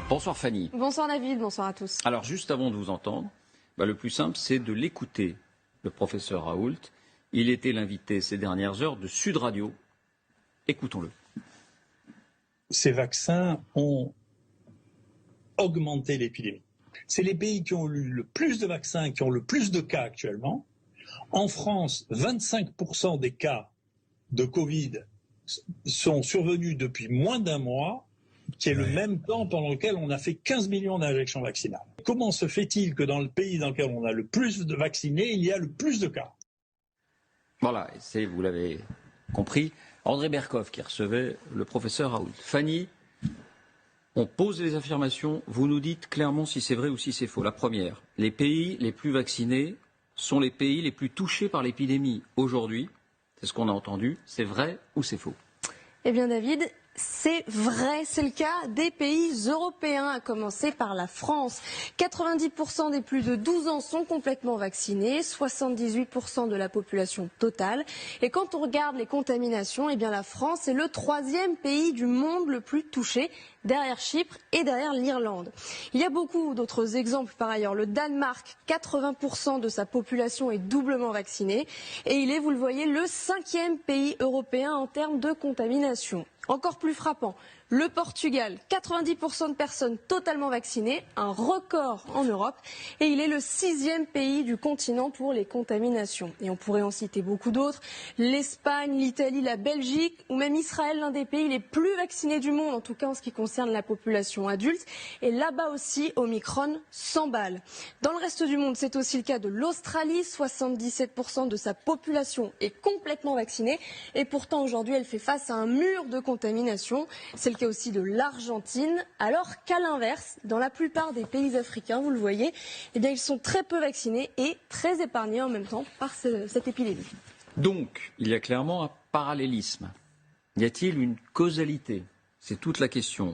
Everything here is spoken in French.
Bonsoir Fanny. Bonsoir David, bonsoir à tous. Alors juste avant de vous entendre, le plus simple c'est de l'écouter, le professeur Raoult. Il était l'invité ces dernières heures de Sud Radio. Écoutons-le. Ces vaccins ont augmenté l'épidémie. C'est les pays qui ont eu le plus de vaccins, qui ont le plus de cas actuellement. En France, 25% des cas de Covid sont survenus depuis moins d'un mois, qui est le même temps pendant lequel on a fait 15 millions d'injections vaccinales. Comment se fait-il que dans le pays dans lequel on a le plus de vaccinés, il y a le plus de cas? Voilà, vous l'avez compris, André Berkoff qui recevait le professeur Raoult. Fanny, on pose les affirmations, vous nous dites clairement si c'est vrai ou si c'est faux. La première, les pays les plus vaccinés sont les pays les plus touchés par l'épidémie aujourd'hui. C'est ce qu'on a entendu. C'est vrai ou c'est faux? Eh bien David, c'est vrai, c'est le cas des pays européens, à commencer par la France. 90% des plus de 12 ans sont complètement vaccinés, 78% de la population totale. Et quand on regarde les contaminations, eh bien la France est le 3e pays du monde le plus touché, derrière Chypre et derrière l'Irlande. Il y a beaucoup d'autres exemples par ailleurs. Le Danemark, 80% de sa population est doublement vaccinée. Et il est, vous le voyez, le 5e pays européen en termes de contamination. Encore plus frappant, le Portugal, 90% de personnes totalement vaccinées, un record en Europe, et il est le 6e pays du continent pour les contaminations. Et on pourrait en citer beaucoup d'autres, l'Espagne, l'Italie, la Belgique, ou même Israël, l'un des pays les plus vaccinés du monde, en tout cas en ce qui concerne la population adulte. Et là-bas aussi, Omicron s'emballe. Dans le reste du monde, c'est aussi le cas de l'Australie, 77% de sa population est complètement vaccinée, et pourtant aujourd'hui elle fait face à un mur de contamination. C'est le cas aussi de l'Argentine, alors qu'à l'inverse, dans la plupart des pays africains, vous le voyez, eh bien, ils sont très peu vaccinés et très épargnés en même temps par cette épidémie. Donc, il y a clairement un parallélisme. Y a-t-il une causalité? C'est toute la question.